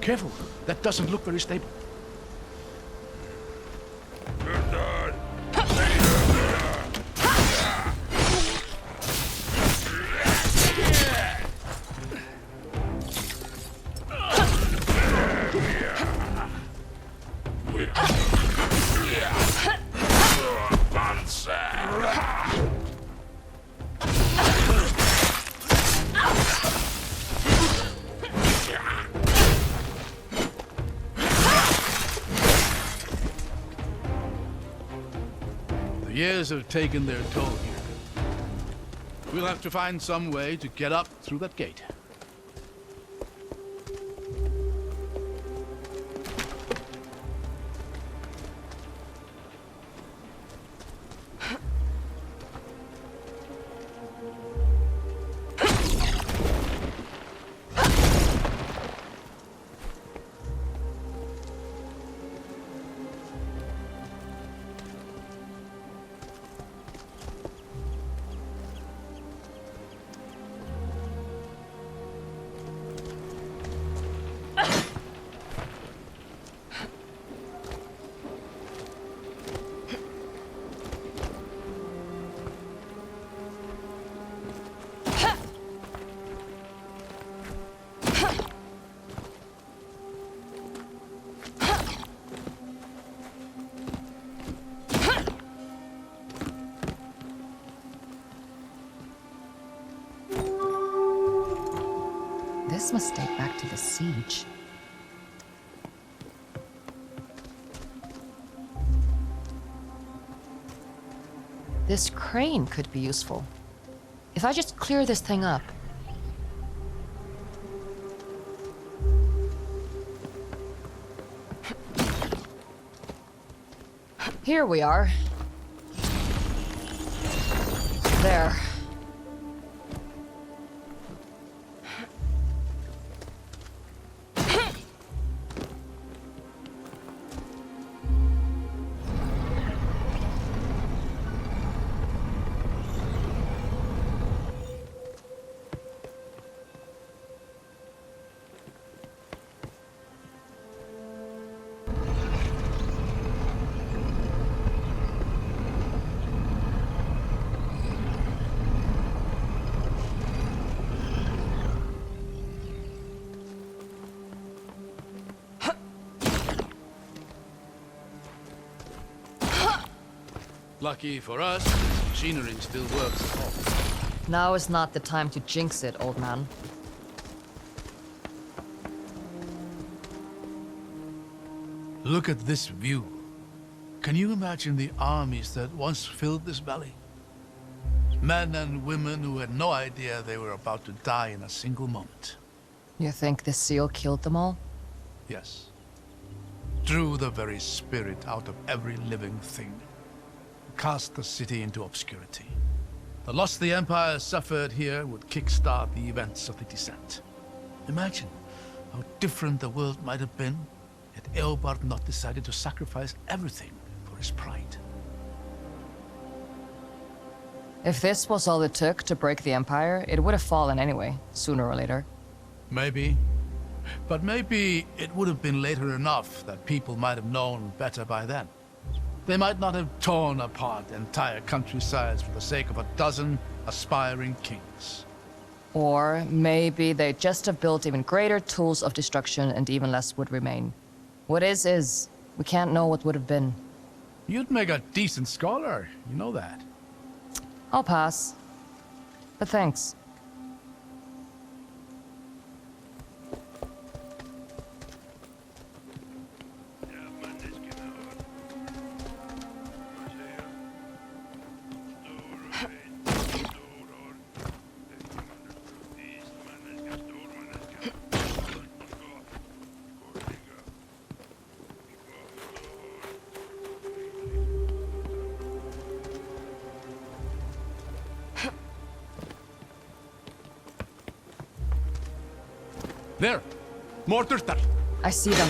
Careful, that doesn't look very stable. The years have taken their toll here. We'll have to find some way to get up through that gate. This must date back to the siege. This crane could be useful. If I just clear this thing up. Here we are. There. Lucky for us, this machinery still works at all. Now is not the time to jinx it, old man. Look at this view. Can you imagine the armies that once filled this valley? Men and women who had no idea they were about to die in a single moment. You think the seal killed them all? Yes. Drew the very spirit out of every living thing. Cast the city into obscurity. The loss the Empire suffered here would kickstart the events of the descent. Imagine how different the world might have been had Eobard not decided to sacrifice everything for his pride. If this was all it took to break the Empire, it would have fallen anyway, sooner or later. Maybe. But maybe it would have been later enough that people might have known better by then. They might not have torn apart entire countrysides for the sake of a dozen aspiring kings. Or maybe they just have built even greater tools of destruction and even less would remain. What is. We can't know what would have been. You'd make a decent scholar, you know that. I'll pass. But thanks. There! More turtle! I see them.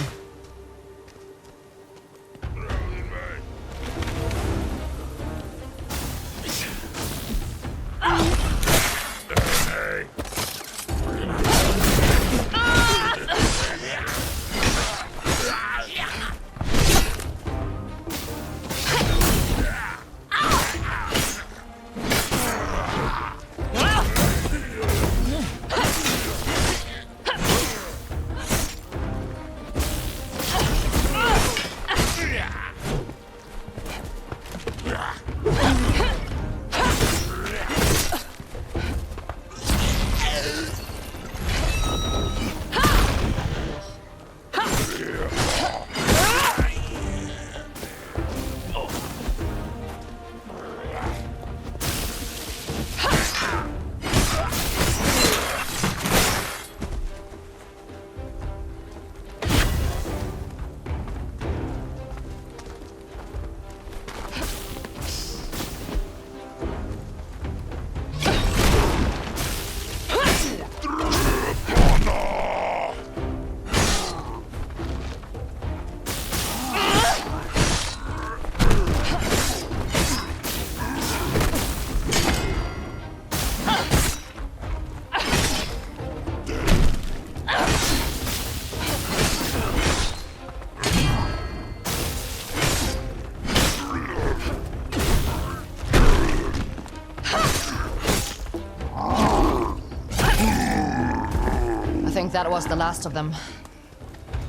that was the last of them.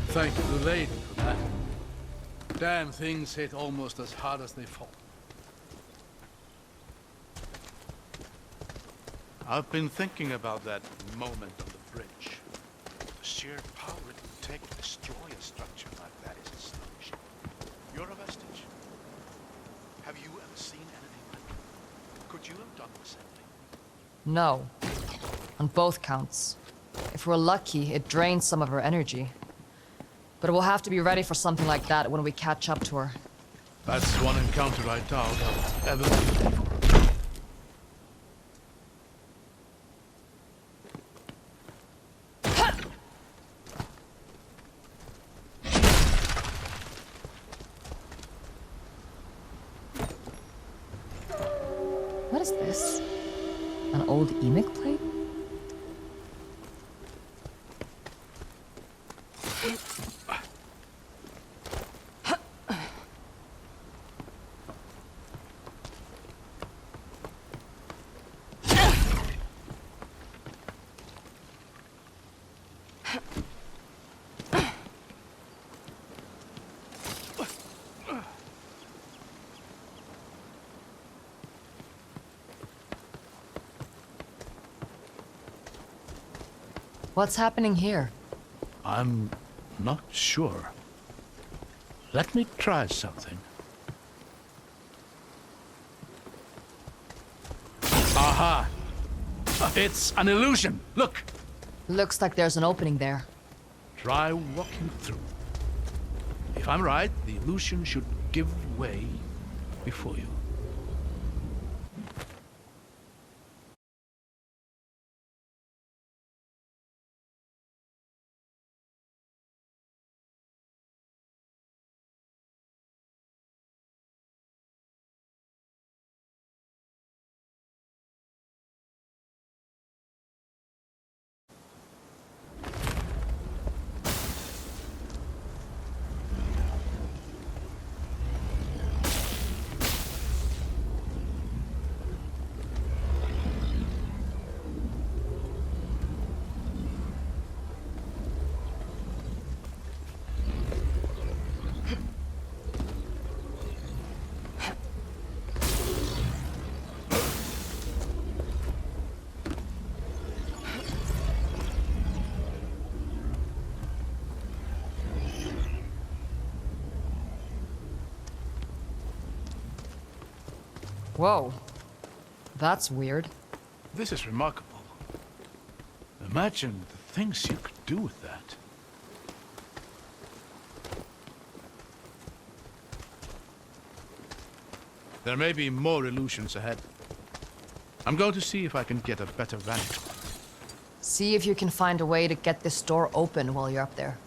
Thank the lady for that. Damn things hit almost as hard as they fall. I've been thinking about that moment on the bridge. The sheer power it would take to destroy a structure like that is astonishing. You're a vestige. Have you ever seen anything like it? Could you have done the same thing? No. On both counts. If we're lucky, it drains some of her energy. But we'll have to be ready for something like that when we catch up to her. That's one encounter I doubt I'll ever be ready for. What is this? An old emic plate? What's happening here? I'm not sure. Let me try something. Aha! It's an illusion! Look! Looks like there's an opening there. Try walking through. If I'm right, the illusion should give way before you. Whoa. That's weird. This is remarkable. Imagine the things you could do with that. There may be more illusions ahead. I'm going to see if I can get a better vantage point. See if you can find a way to get this door open while you're up there.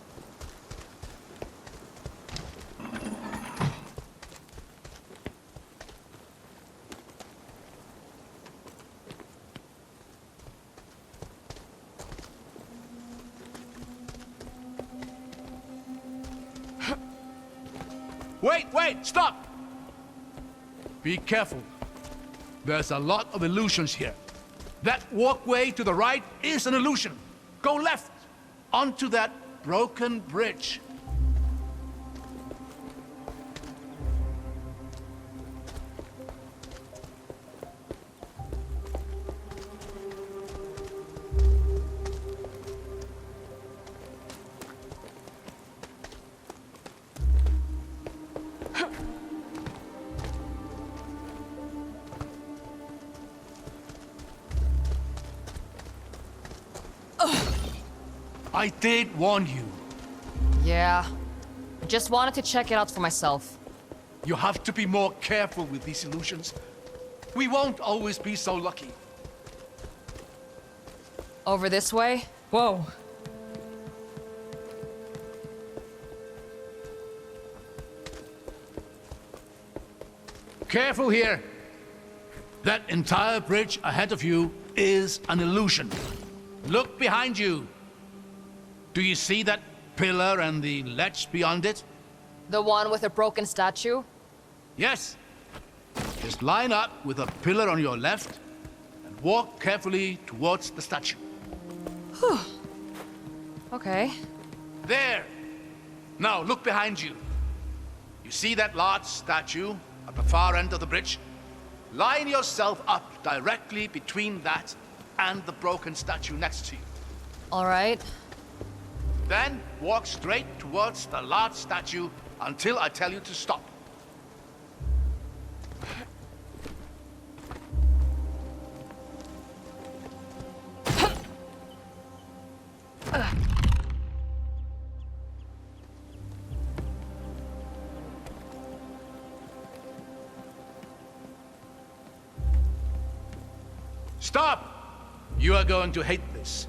Wait, stop! Be careful. There's a lot of illusions here. That walkway to the right is an illusion. Go left, onto that broken bridge. I did warn you. Yeah. I just wanted to check it out for myself. You have to be more careful with these illusions. We won't always be so lucky. Over this way? Whoa. Careful here. That entire bridge ahead of you is an illusion. Look behind you. Do you see that pillar and the ledge beyond it? The one with a broken statue? Yes. Just line up with a pillar on your left and walk carefully towards the statue. Okay. There! Now, look behind you. You see that large statue at the far end of the bridge? Line yourself up directly between that and the broken statue next to you. All right. Then walk straight towards the large statue until I tell you to stop. Stop! You are going to hate this.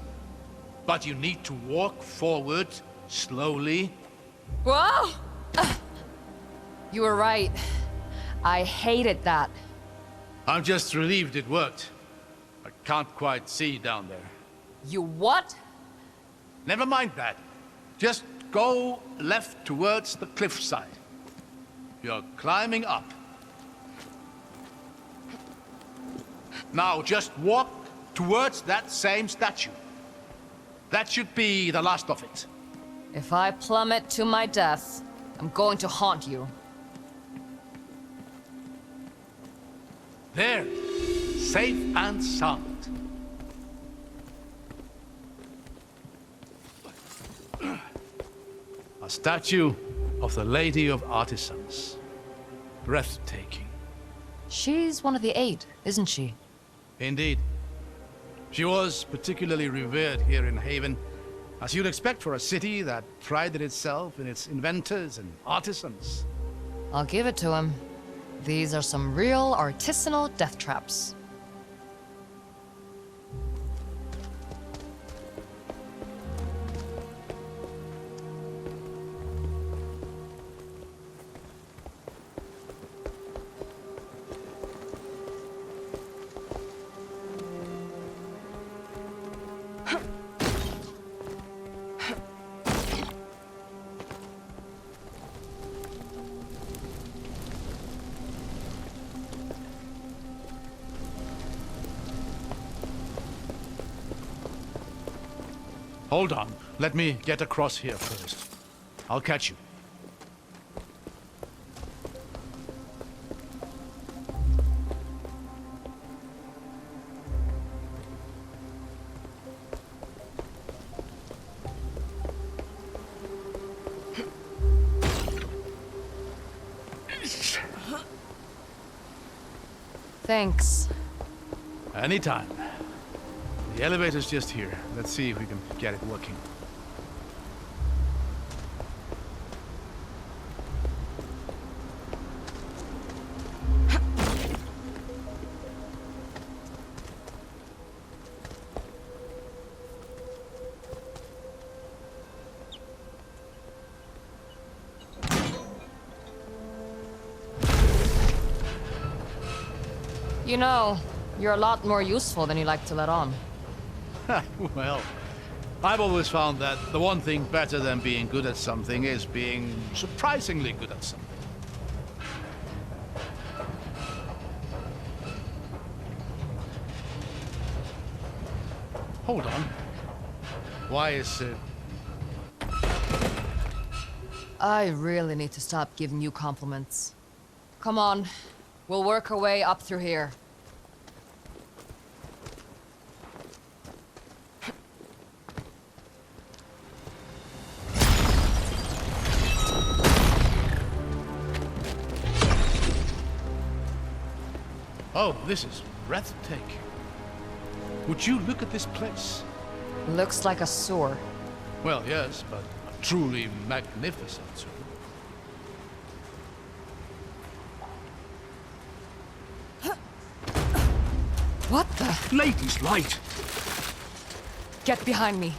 But you need to walk forward slowly. Whoa! You were right. I hated that. I'm just relieved it worked. I can't quite see down there. You what? Never mind that. Just go left towards the cliffside. You're climbing up. Now just walk towards that same statue. That should be the last of it. If I plummet to my death, I'm going to haunt you. There. Safe and sound. A statue of the Lady of Artisans. Breathtaking. She's one of the 8, isn't she? Indeed. She was particularly revered here in Haven, as you'd expect for a city that prided itself in its inventors and artisans. I'll give it to him. These are some real artisanal death traps. Hold on. Let me get across here first. I'll catch you. Thanks. Anytime. The elevator's just here. Let's see if we can get it working. You know, you're a lot more useful than you like to let on. Well, I've always found that the one thing better than being good at something is being surprisingly good at something. Hold on. Why is it... I really need to stop giving you compliments. Come on, we'll work our way up through here. Oh, this is breathtaking. Would you look at this place? Looks like a sewer. Well, yes, but a truly magnificent sewer. What the? Ladies' light! Get behind me.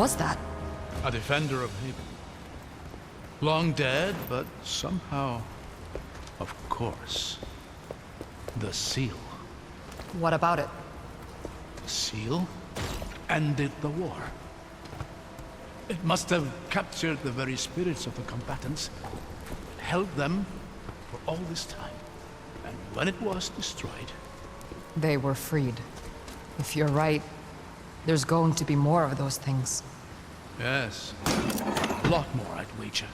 was that? A defender of Haven. Long dead, but somehow, of course, the seal. What about it? The seal ended the war. It must have captured the very spirits of the combatants, held them for all this time. And when it was destroyed, They were freed. If you're right, there's going to be more of those things. yes, a lot more, I'd wager.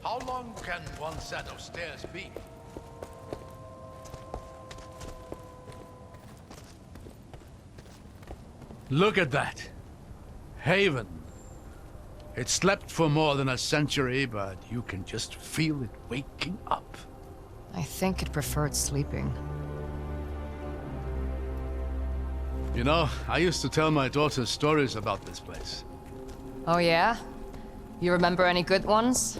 How long can one set of stairs be? Look at that. Haven. It slept for more than a century, but you can just feel it waking up. I think it preferred sleeping. You know, I used to tell my daughters stories about this place. Oh yeah? You remember any good ones?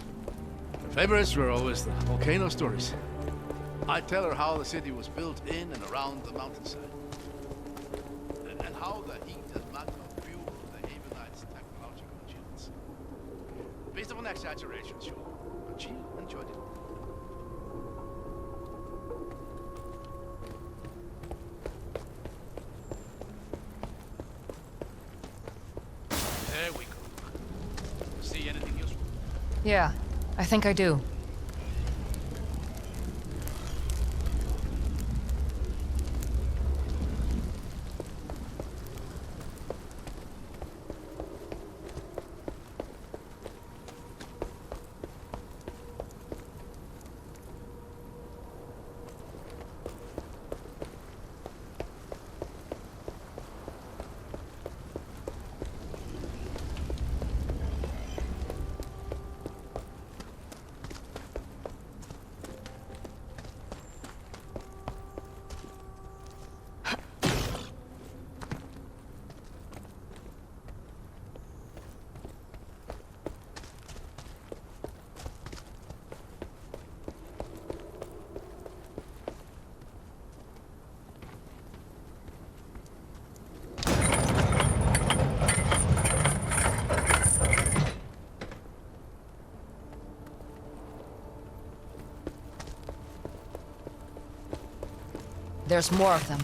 Her favorites were always the volcano stories. I'd tell her how the city was built in and around the mountainside. And how the heat and magma fueled the Havenites' technological achievements. A bit of an exaggeration, sure, but she enjoyed it. There we go. See anything useful? Yeah, I think I do. There's more of them.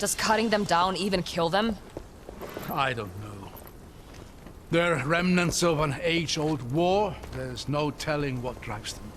Does cutting them down even kill them? I don't know. They're remnants of an age-old war. There's no telling what drives them.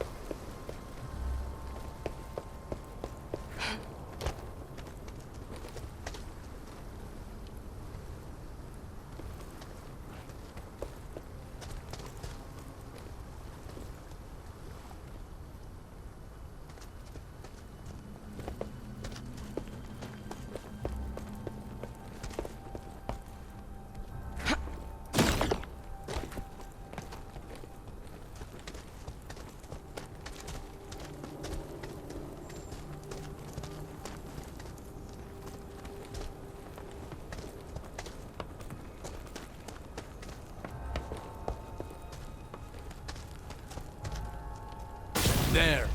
There.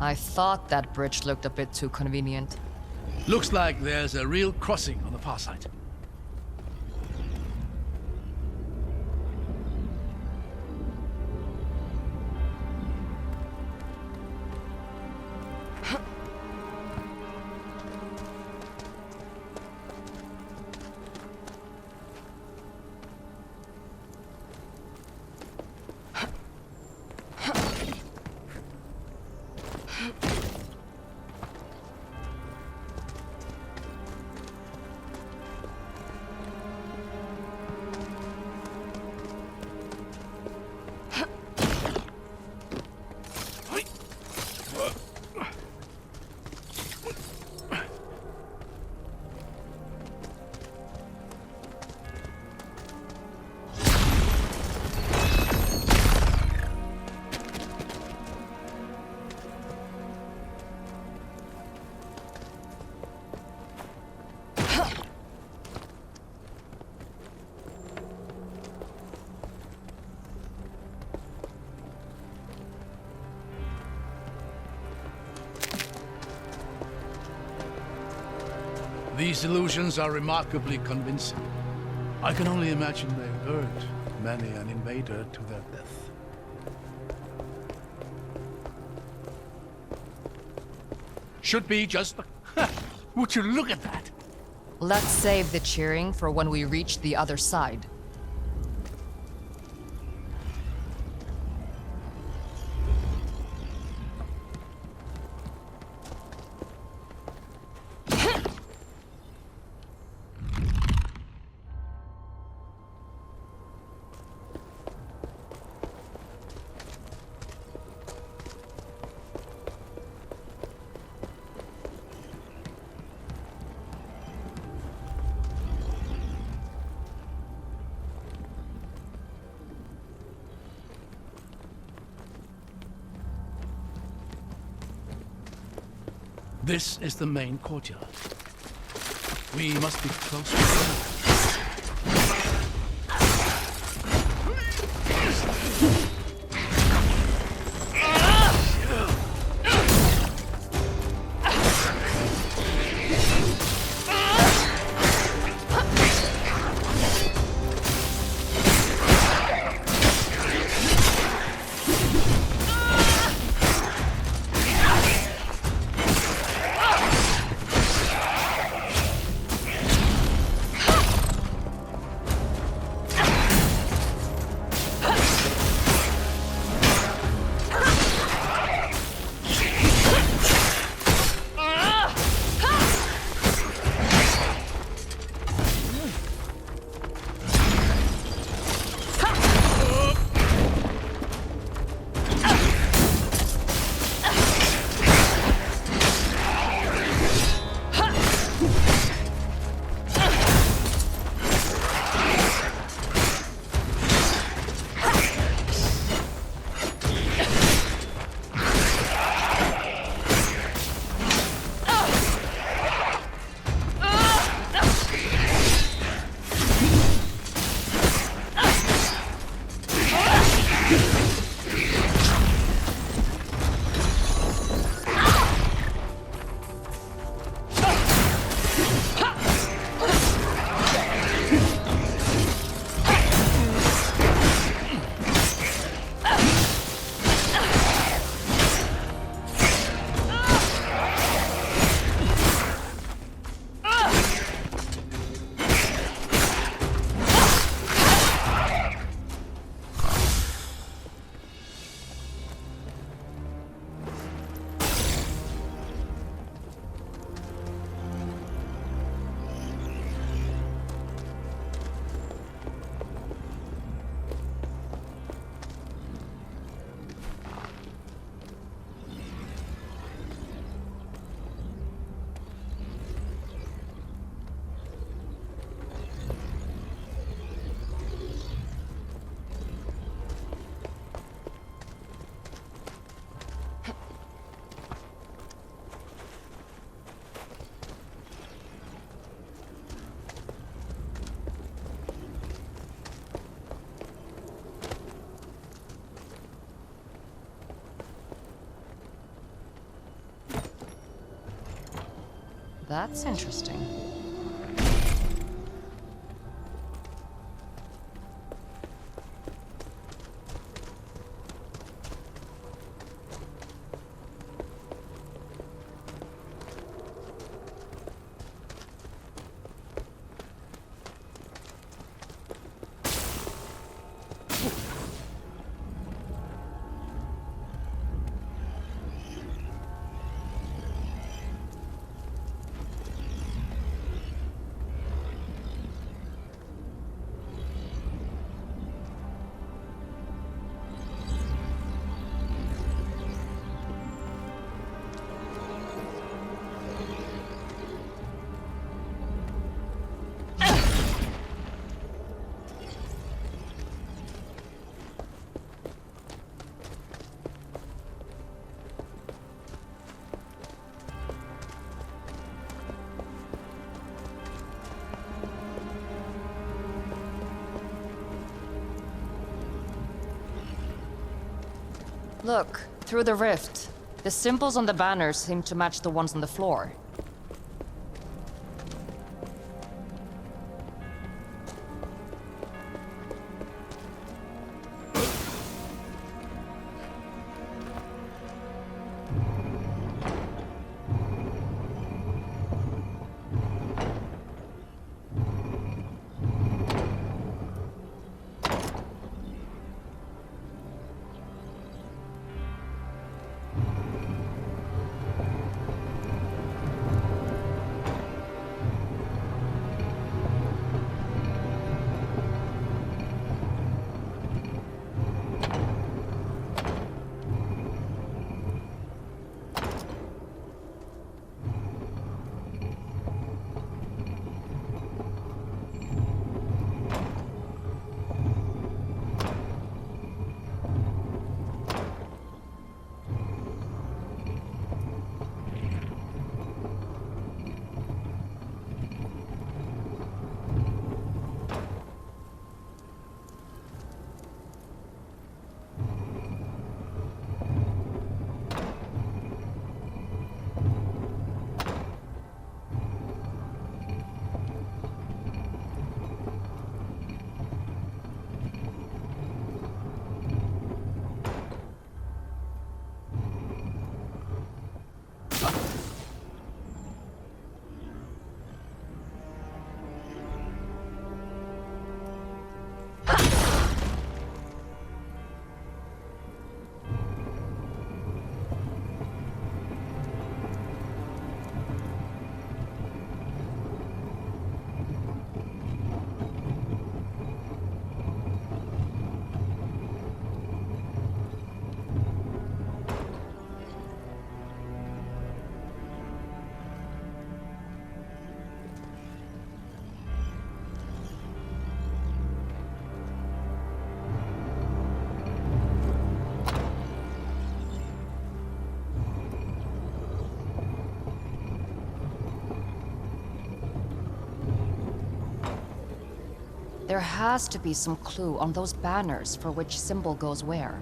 I thought that bridge looked a bit too convenient. Looks like there's a real crossing on the far side. These illusions are remarkably convincing. I can only imagine they lured many an invader to their death. Should be just... Would you look at that? Let's save the cheering for when we reach the other side. This is the main courtyard. We must be close to the That's interesting. Look, through the rift. The symbols on the banners seem to match the ones on the floor. There has to be some clue on those banners for which symbol goes where.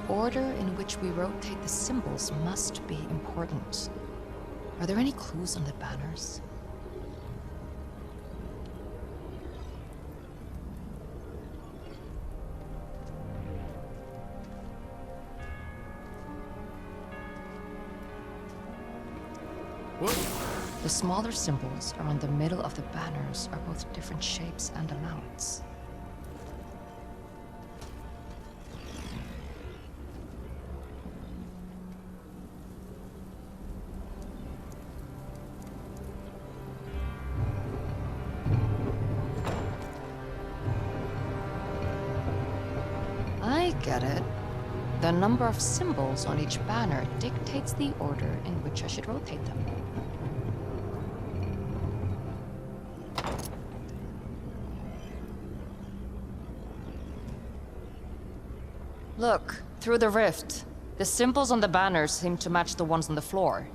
order in which we rotate the symbols must be important. Are there any clues on the banners? What? The smaller symbols around the middle of the banners are both different shapes and amounts. I get it. The number of symbols on each banner dictates the order in which I should rotate them. Look, through the rift. The symbols on the banners seem to match the ones on the floor.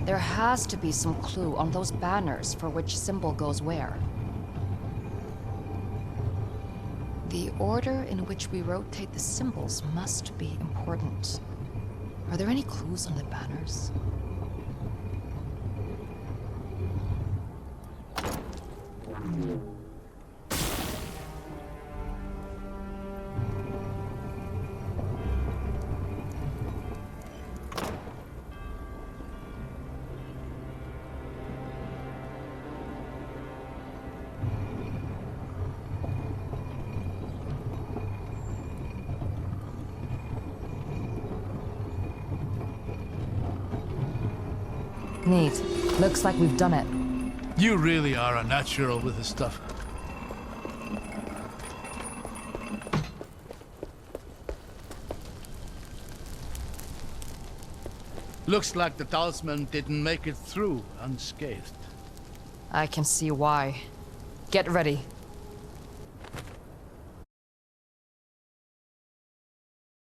There has to be some clue on those banners for which symbol goes where. The order in which we rotate the symbols must be important. Are there any clues on the banners? Neat. Looks like we've done it. You really are a natural with this stuff. Looks like the talisman didn't make it through unscathed. I can see why. Get ready.